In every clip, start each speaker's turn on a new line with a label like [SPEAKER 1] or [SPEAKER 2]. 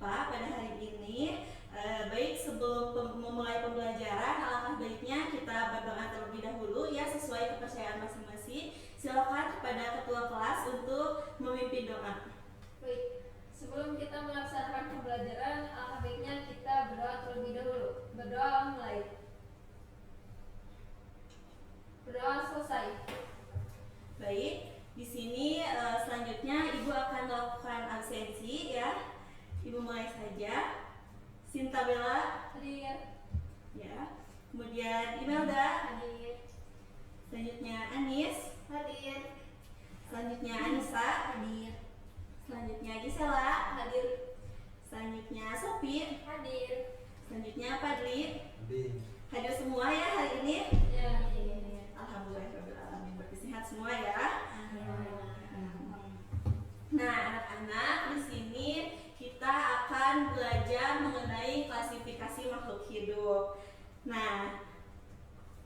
[SPEAKER 1] IPA pada hari ini. Baik, sebelum memulai pembelajaran, alangkah baiknya kita berdoa terlebih dahulu ya, sesuai kepercayaan masing-masing. Silakan kepada ketua kelas untuk memimpin doa.
[SPEAKER 2] Baik, sebelum kita melaksanakan pembelajaran, alangkah baiknya kita berdoa terlebih dahulu. Berdoa mulai. Berdoa selesai.
[SPEAKER 1] Baik, di sini selanjutnya Ibu akan melakukan absensi ya. Ibu mulai saja. Sinta Bella
[SPEAKER 2] Hadir.
[SPEAKER 1] ya. Kemudian Imelda
[SPEAKER 2] Hadir.
[SPEAKER 1] Selanjutnya Anis
[SPEAKER 2] Hadir.
[SPEAKER 1] Selanjutnya Anissa
[SPEAKER 2] Hadir.
[SPEAKER 1] Selanjutnya Gisela
[SPEAKER 2] Hadir.
[SPEAKER 1] Selanjutnya Sophie.
[SPEAKER 2] Hadir.
[SPEAKER 1] Selanjutnya Padli.
[SPEAKER 3] Hadir.
[SPEAKER 1] Hadir semua ya hari ini?
[SPEAKER 2] Ya.
[SPEAKER 1] Alhamdulillah, berarti sehat semua ya. Nah, anak-anak, di sini kita akan belajar mengenai klasifikasi makhluk hidup. Nah,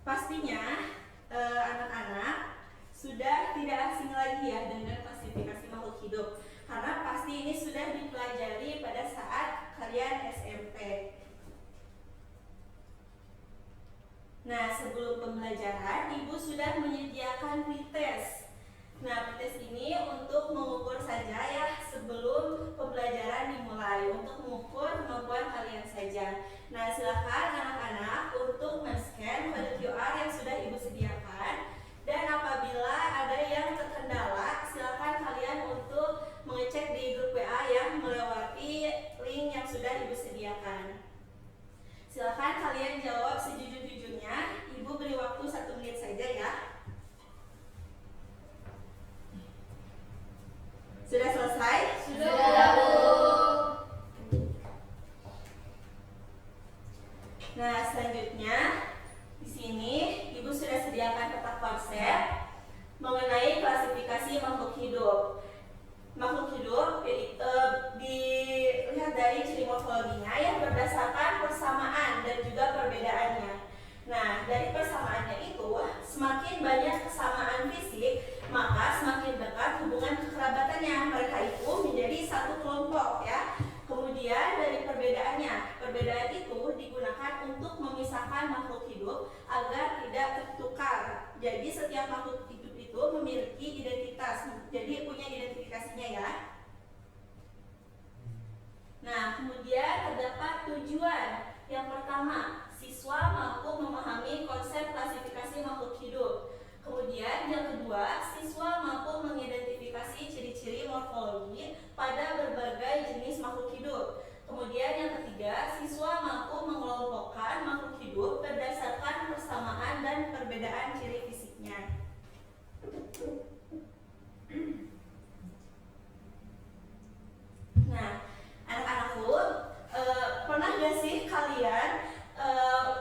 [SPEAKER 1] pastinya anak-anak sudah tidak asing lagi ya dengan klasifikasi makhluk hidup, karena pasti ini sudah dipelajari pada saat kalian SMP. Nah, sebelum pembelajaran, Ibu sudah menyediakan pretest. Nah, pretest ini untuk mengukur saja ya sebelum pembelajaran dimulai, untuk mengukur kemampuan kalian saja. Nah, silakan anak-anak untuk men-scan kode QR yang sudah Ibu sediakan. Dan apabila ada yang terkendala, silakan kalian untuk mengecek di grup WA yang melewati link yang sudah Ibu sediakan. Silakan kalian jawab sejujur-jujurnya. Ibu beri waktu 1 menit saja ya. Sudah selesai?
[SPEAKER 2] Sudah, Bu.
[SPEAKER 1] Nah, selanjutnya di sini Ibu sudah sediakan peta konsep mengenai klasifikasi makhluk hidup. Makhluk hidup dilihat dari ciri morfologinya ya, berdasarkan persamaan dan juga perbedaannya. Nah, dari persamaannya itu, semakin banyak kesamaan fisik, maka semakin dekat hubungan kekerabatannya. Mereka itu menjadi satu kelompok ya. Kemudian dari perbedaannya, perbedaan itu digunakan untuk memisahkan makhluk hidup agar tidak tertukar. Jadi setiap makhluk hidup itu memiliki identitas, jadi punya identifikasinya ya. Nah, kemudian terdapat tujuan. Yang pertama, siswa mampu memahami konsep klasifikasi makhluk hidup. Kemudian yang kedua, siswa mampu mengidentifikasi ciri-ciri morfologi pada berbagai jenis makhluk hidup. Kemudian yang ketiga, siswa mampu mengelompokkan makhluk hidup berdasarkan persamaan dan perbedaan ciri fisiknya. Nah, anak-anakku, pernah gak sih kalian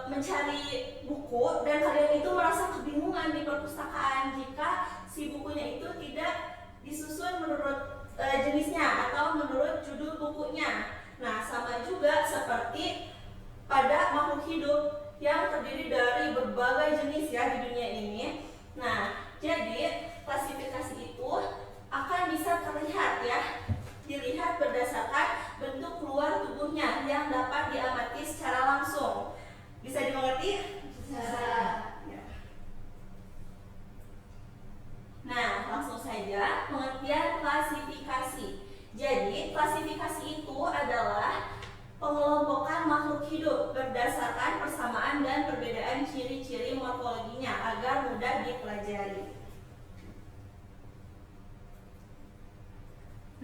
[SPEAKER 1] mencari buku dan kalian itu merasa kebingungan di perpustakaan jika si bukunya itu tidak disusun menurut jenisnya atau menurut judul bukunya? Nah, sama juga seperti pada makhluk hidup yang terdiri dari berbagai jenis ya di dunia ini. Nah, jadi klasifikasi itu akan bisa terlihat ya, dilihat berdasarkan bentuk luar tubuhnya yang dapat diamati secara langsung. Bisa dimengerti?
[SPEAKER 2] Bisa.
[SPEAKER 1] Ya. Nah, langsung saja pengertian klasifikasi. Jadi, klasifikasi itu adalah pengelompokan makhluk hidup berdasarkan persamaan dan perbedaan ciri-ciri morfologinya agar mudah dipelajari.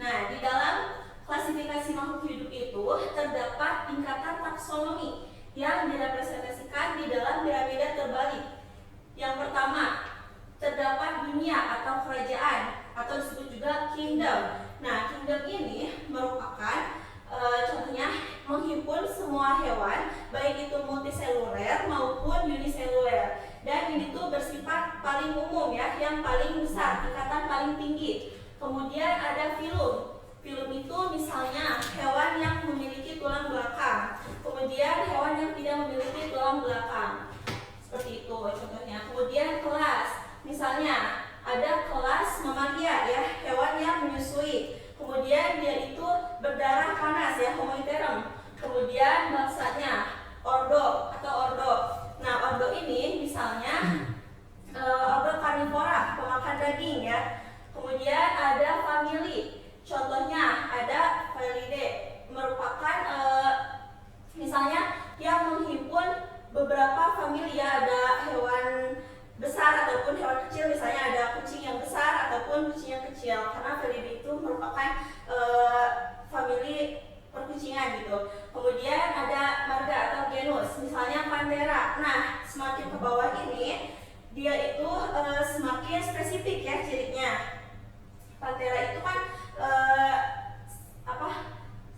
[SPEAKER 1] Nah, di dalam klasifikasi makhluk hidup itu terdapat tingkatan taksonomi yang direpresentasikan di dalam piramida terbalik. Yang pertama, terdapat dunia atau kerajaan atau disebut juga kingdom. Nah, kingdom ini merupakan contohnya menghimpun semua hewan, baik itu multiseluler maupun uniseluler. Dan ini tuh bersifat paling umum ya, yang paling besar, tingkatan paling tinggi. Kemudian ada filum. Filum itu misalnya hewan yang memiliki tulang belakang. Kemudian hewan yang tidak memiliki tulang belakang. Seperti itu contohnya. Kemudian kelas. Misalnya ada kelas mamalia ya, hewan yang menyusui. Kemudian dia itu berdarah panas ya, homoites kemudian bangsanya ordo atau ordo. Nah, ordo ini misalnya ordo karnivora, pemakan daging ya. Kemudian ada famili, contohnya ada Felidae, merupakan misalnya yang menghimpun beberapa famili ya, ada hewan besar ataupun hewan kecil, misalnya ada kucing yang besar ataupun kucing yang kecil, karena Felidae itu merupakan famili perkucingan gitu. Kemudian ada marga atau genus, misalnya Panthera. Nah, semakin ke bawah ini dia itu semakin spesifik ya cirinya. Panthera itu kan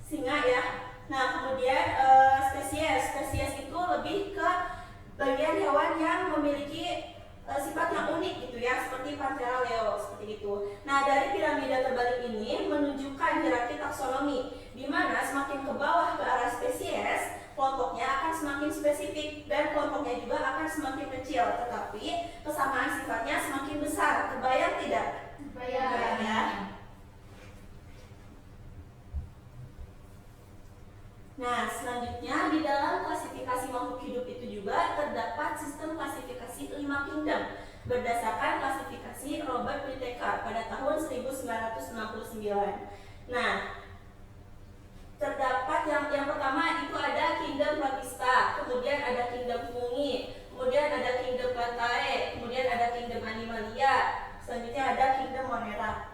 [SPEAKER 1] singa ya. Nah, kemudian spesies itu lebih ke bagian hewan yang memiliki sifat yang unik gitu ya, seperti Panthera leo seperti itu. Nah, dari piramida terbalik ini menunjukkan hierarki taksonomi, di mana semakin ke bawah ke arah spesies, kelompoknya akan semakin spesifik dan kelompoknya juga akan semakin kecil, tetapi kesamaan sifatnya semakin besar. Kebayang tidak? Kebayang ya. Nah, selanjutnya di dalam klasifikasi makhluk hidup itu juga terdapat sistem klasifikasi 5 kingdom berdasarkan klasifikasi Robert Whittaker pada tahun 1969. Nah, terdapat yang pertama itu ada kingdom Protista, kemudian ada kingdom Fungi, kemudian ada kingdom Plantae, kemudian ada kingdom Animalia, selanjutnya ada kingdom Monera.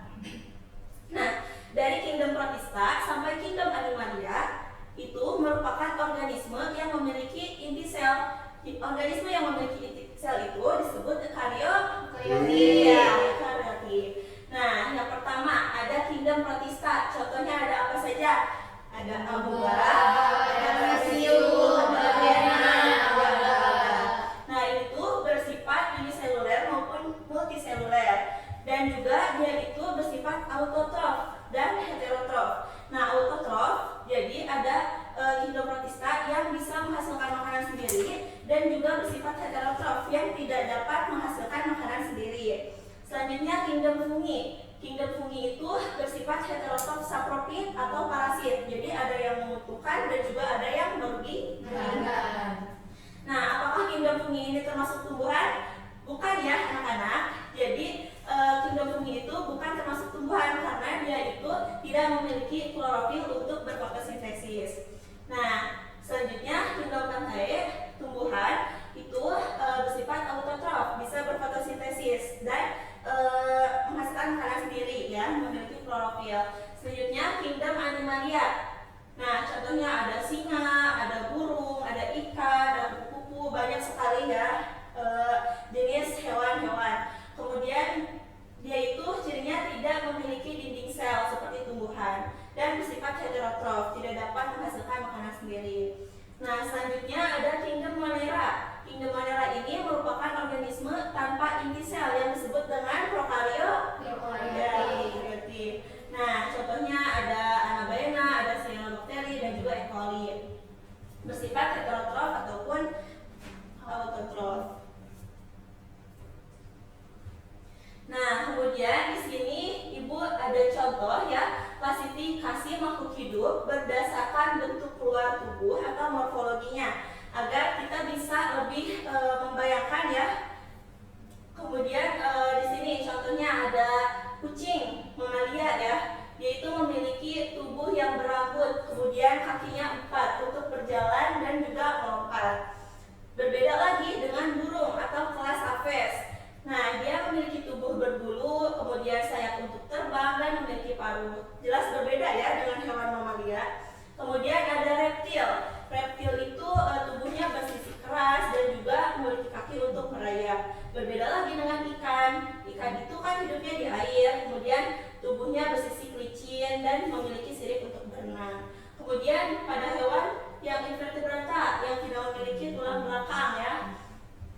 [SPEAKER 1] Nah, dari kingdom Protista sampai kingdom Animalia itu merupakan organisme yang memiliki inti sel. Organisme yang memiliki inti sel itu disebut eukaryoti. Nah, yang pertama ada kingdom Protista. Contohnya ada apa saja? Ada amoeba, ada basidium, ada bena, ada alga. Nah, itu bersifat uniseluler maupun multiseluler, dan juga dia itu bersifat autotrof dan heterotrof. Nah, autotrof jadi ada kingdom Protista yang bisa menghasilkan makanan sendiri, dan juga bersifat heterotrof yang tidak dapat menghasilkan makanan sendiri. Selanjutnya kingdom Fungi. Kingdom Fungi itu bersifat heterotrof saprofit atau parasit. Jadi ada yang menguntungkan dan juga ada yang merugikan. Nah, apakah kingdom Fungi ini termasuk tumbuhan? Bukan ya anak-anak. Jadi kingdom Fungi itu bukan termasuk tumbuhan karena dia itu tidak memiliki klorofil untuk berfotosintesis. Nah, selanjutnya kingdom Plantae, tumbuhan itu bersifat autotrof, bisa berfotosintesis dan menghasilkan makanan sendiri ya, memiliki klorofil. Selanjutnya kingdom Animalia. Nah, contohnya ada singa, ada burung, ada ikan, ada kupu-kupu, banyak sekali ya jenis hewan-hewan. Kemudian dia itu cirinya tidak memiliki dinding sel seperti tumbuhan dan bersifat heterotrof, tidak dapat menghasilkan makanan sendiri. Nah, selanjutnya ada kingdom Monera. Kingdom Monera ini merupakan organisme tanpa inti sel yang disebut dengan prokaryoti. Nah, contohnya ada Anabaena, ada Cyanobacteria dan juga E. coli. Bersifat heterotrof ataupun autotrof. Nah, kemudian di sini Ibu ada contoh ya, klasifikasi makhluk hidup berdasarkan bentuk luar tubuh atau morfologinya, agar kita bisa lebih membayangkan ya. Kemudian di sini contohnya ada kucing mamalia ya, dia itu memiliki tubuh yang berambut, kemudian kakinya 4 untuk berjalan dan juga melompat. Berbeda lagi dengan burung atau kelas Aves. Nah, dia memiliki tubuh berbulu, kemudian sayap untuk terbang dan memiliki paruh. Jelas berbeda ya dengan hewan mamalia. Kemudian ada reptil. Reptil itu tubuhnya bersisi keras dan juga memiliki kaki untuk merayap. Berbeda lagi dengan ikan. Ikan itu kan hidupnya di air, kemudian tubuhnya bersisi licin dan memiliki sirip untuk berenang. Kemudian pada hewan yang invertebrata yang tidak memiliki tulang belakang ya,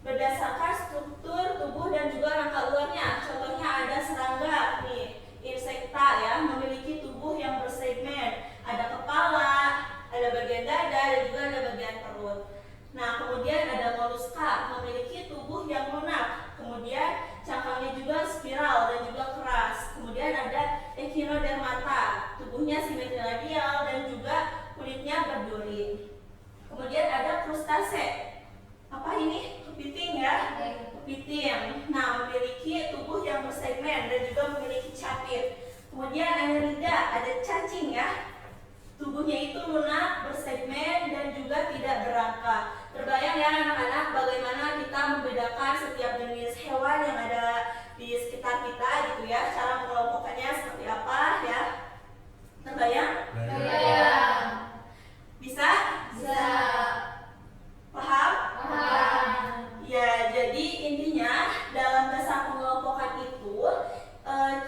[SPEAKER 1] berdasarkan struktur tubuh dan juga rangka luarnya. Contohnya ada serangga nih, insekta ya, memiliki tubuh yang bersegmen, ada kepala, ada bagian dada dan juga ada bagian perut. Nah, kemudian ada moluska, memiliki tubuh yang lunak, kemudian cangkangnya juga spiral dan juga keras. Kemudian ada echinodermata, tubuhnya simetri radial dan juga kulitnya berduri. segmen dan juga memiliki capit. Kemudian annelida, ada cacing ya. Tubuhnya itu lunak, bersegmen, dan juga tidak berangka. Terbayang ya anak-anak bagaimana kita membedakan setiap jenis hewan yang ada di sekitar kita gitu ya. Cara mengelompokkannya seperti apa ya. Terbayang?
[SPEAKER 2] Bayang.
[SPEAKER 1] Bisa?
[SPEAKER 2] Bisa.
[SPEAKER 1] Paham?
[SPEAKER 2] Paham.
[SPEAKER 1] Ya, jadi intinya dalam dasar pengelompokan itu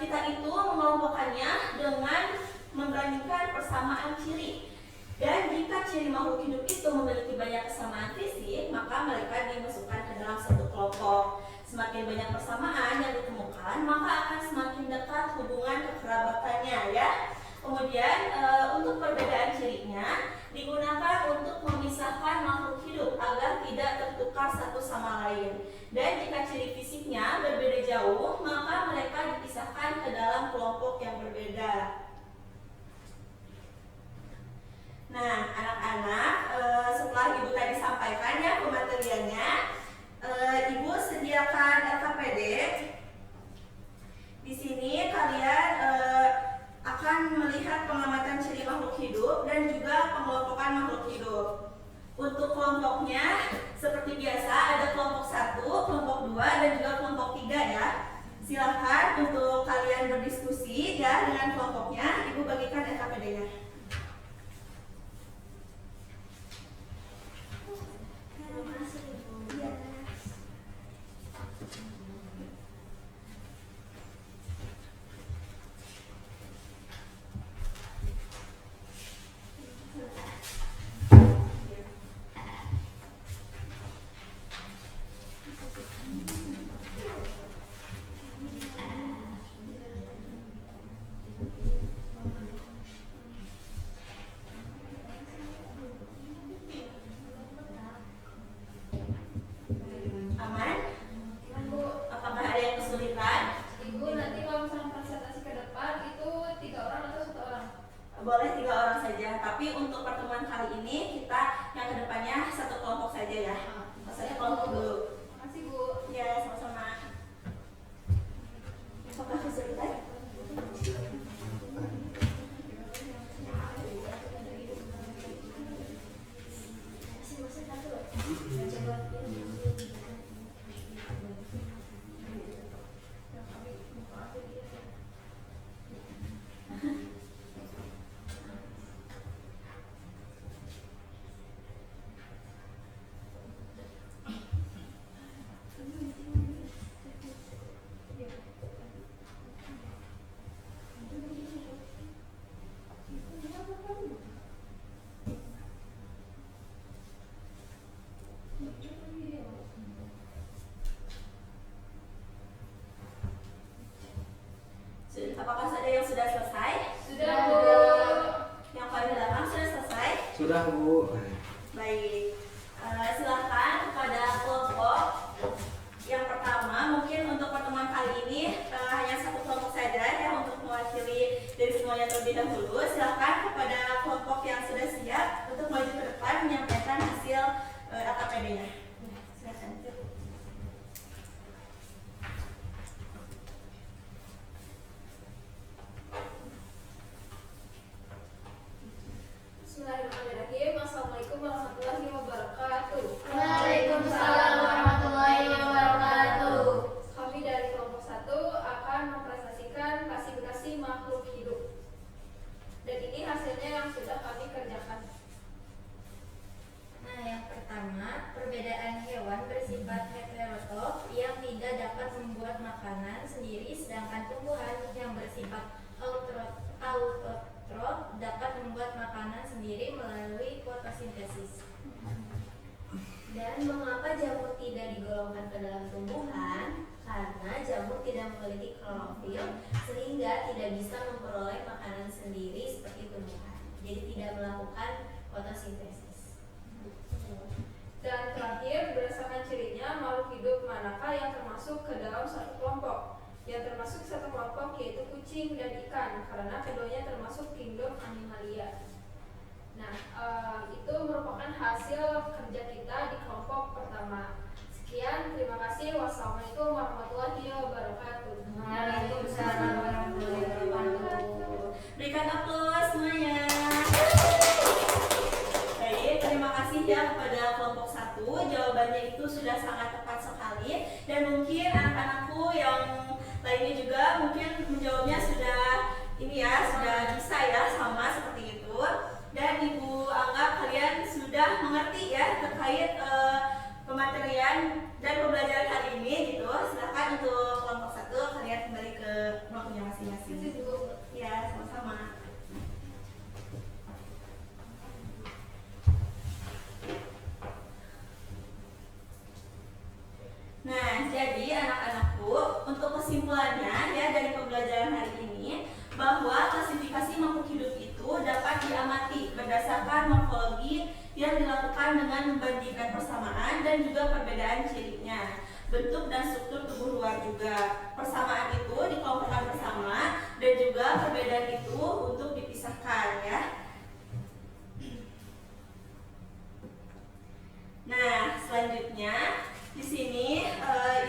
[SPEAKER 1] kita itu mengelompokkannya dengan membandingkan persamaan ciri. Dan jika ciri makhluk hidup itu memiliki banyak kesamaan fisik, maka mereka dimasukkan ke dalam satu kelompok. Semakin banyak persamaan yang ditemukan, maka akan semakin dekat hubungan kekerabatannya ya. Kemudian untuk perbedaan cirinya digunakan untuk memisahkan makhluk hidup agar tidak tertukar satu sama lain. Dan jika ciri fisiknya berbeda jauh, maka mereka dipisahkan ke dalam kelompok yang berbeda. Nah, anak-anak, setelah Ibu tadi sampaikan ya pemateriannya, Ibu sediakan LKPD. Di sini kalian akan melihat pengamatan ciri makhluk hidup dan juga pengelompokan makhluk hidup. Untuk kelompoknya, seperti biasa ada kelompok 1, kelompok 2, dan juga kelompok 3 ya. Silahkan untuk kalian berdiskusi ya dengan kelompoknya. Ibu bagikan LKPD-nya. Boleh 3 orang saja, tapi untuk pertemuan kali ini kita yang kedepannya satu kelompok saja ya. Maksudnya kelompok dulu.
[SPEAKER 2] Makasih Bu.
[SPEAKER 1] Ya, sama-sama. Apakah kesulitan? Apakah ada yang sudah selesai?
[SPEAKER 2] Sudah Bu.
[SPEAKER 1] Yang paling belakang sudah selesai?
[SPEAKER 3] Sudah Bu.
[SPEAKER 1] Baik. Silakan kepada kelompok yang pertama. Mungkin untuk pertemuan kali ini hanya satu kelompok saja ya untuk mewakili dari semuanya terlebih dahulu. Silakan kepada kelompok yang sudah siap untuk maju ke depan menyampaikan hasil LKPD-nya. Silakan.
[SPEAKER 2] Bismillahirrahmanirrahim. Assalamualaikum warahmatullahi wabarakatuh.
[SPEAKER 4] Waalaikumsalam warahmatullahi wabarakatuh.
[SPEAKER 2] Kami dari kelompok 1 akan mempresentasikan klasifikasi makhluk hidup. Dan ini hasilnya yang sudah kami kerjakan.
[SPEAKER 4] Nah, yang pertama, perbedaan hewan bersifat heterotrof yang tidak dapat membuat makanan sendiri, sedangkan tumbuhan yang bersifat autotrof dapat membuat makanan sendiri melalui fotosintesis. Dan mengapa jamur tidak digolongkan ke dalam tumbuhan? Karena jamur tidak memiliki klorofil sehingga tidak bisa memperoleh makanan sendiri seperti tumbuhan. Jadi tidak melakukan fotosintesis.
[SPEAKER 2] Dan terakhir, berdasarkan cirinya, makhluk hidup manakah yang termasuk ke dalam satu kelompok? Yang termasuk satu kelompok yaitu kucing dan ikan, karena keduanya termasuk kingdom Animalia. Nah, itu merupakan hasil kerja kita di kelompok pertama. Sekian. Sekian, terima kasih. Wassalamualaikum warahmatullahi wabarakatuh.
[SPEAKER 4] Waalaikumsalam warahmatullahi wabarakatuh.
[SPEAKER 1] Berikan aplaus semuanya. Baik, terima kasih ya kepada kelompok 1. Jawabannya itu sudah sangat tepat sekali. Dan mungkin anak-anakku yang lainnya juga mungkin menjawabnya sudah sudah bisa ya, sama seperti itu. Dan Ibu anggap kalian sudah mengerti ya terkait pematerian dan pembelajaran hari ini gitu. Silakan untuk kelompok 1 kalian kembali ke kelompoknya masing-masing. Ya, sama-sama. Nah, jadi anak-anakku, untuk kesimpulannya ya dari pembelajaran hari ini, bahwa klasifikasi makhluk hidup itu dapat diamati berdasarkan morfologi yang dilakukan dengan membandingkan persamaan dan juga perbedaan cirinya, bentuk dan struktur tubuh luar juga. Persamaan itu dikelompokkan bersama dan juga perbedaan itu untuk dipisahkan ya. Nah, selanjutnya di sini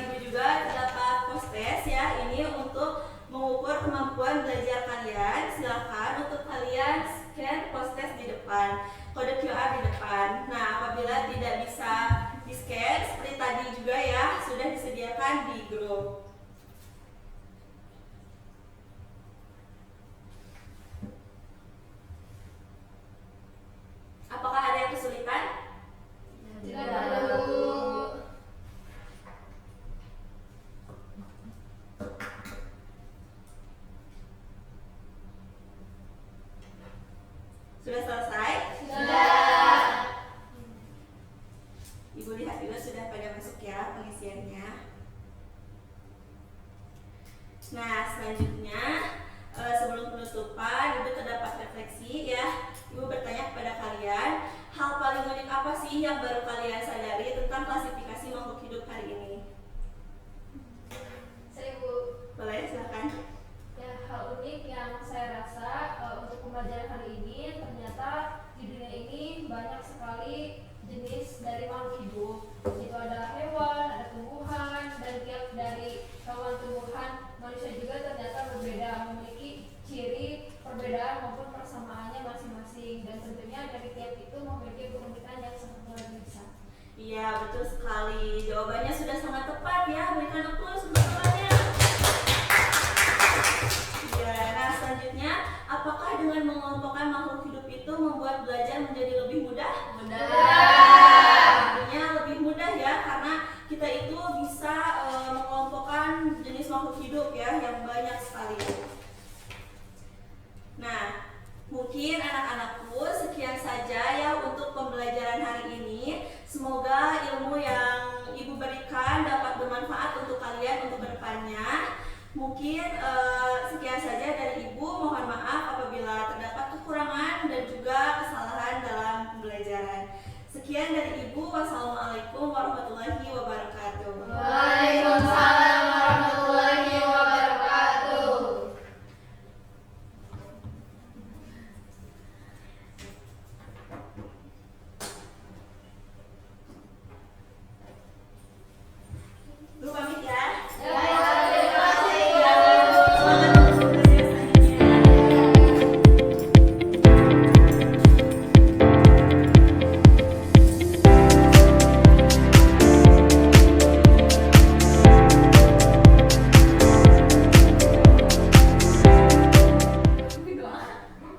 [SPEAKER 1] Ibu juga terdapat post-test ya, ini untuk mengukur kemampuan belajar kalian. Silakan untuk kalian scan post-test di depan, kode QR di depan. Nah, apabila tidak bisa di-scan seperti tadi juga ya, sudah disediakan di grup. Apakah ada yang kesulitan?
[SPEAKER 2] Tidak ada, Bu.
[SPEAKER 1] Sudah selesai?
[SPEAKER 2] Sudah.
[SPEAKER 1] Ibu lihat juga sudah pada masuk ya pengisiannya. Nah, selanjutnya sebelum penutupan, Ibu terdapat refleksi ya. Ibu bertanya kepada kalian, hal paling unik apa sih yang baru kalian sadari tentang klasifikasi makhluk hidup hari ini?
[SPEAKER 2] Saya, Bu.
[SPEAKER 1] Boleh, silakan.
[SPEAKER 2] Ya, hal unik yang saya rasa untuk pembelajaran hari ini, ternyata di dunia ini banyak sekali jenis dari makhluk hidup. Itu ada hewan, ada tumbuhan, dan tiap dari hewan tumbuhan manusia juga ternyata berbeda, memiliki ciri perbedaan maupun persamaannya masing-masing, dan tentunya dari tiap itu memiliki keunikan yang sangat luar biasa.
[SPEAKER 1] Iya, betul sekali. Jawabannya sudah sangat tepat ya. Berikan aplaus untuk semuanya. Ya, nah selanjutnya, apakah dengan mengelompokkan makhluk hidup itu membuat belajar menjadi lebih mudah?
[SPEAKER 2] Mudah.
[SPEAKER 1] Tentunya lebih mudah ya, karena kita itu bisa mengelompokkan jenis makhluk hidup ya yang banyak sekali. Nah, mungkin anak-anakku sekian saja ya untuk pembelajaran hari ini. Semoga ilmu yang Ibu berikan dapat bermanfaat untuk kalian untuk kedepannya. Mungkin sekian saja dari Ibu. Mohon maaf apabila terdapat kekurangan dan juga kesalahan dalam pembelajaran. Sekian dari Ibu. Wassalamualaikum warahmatullahi wabarakatuh.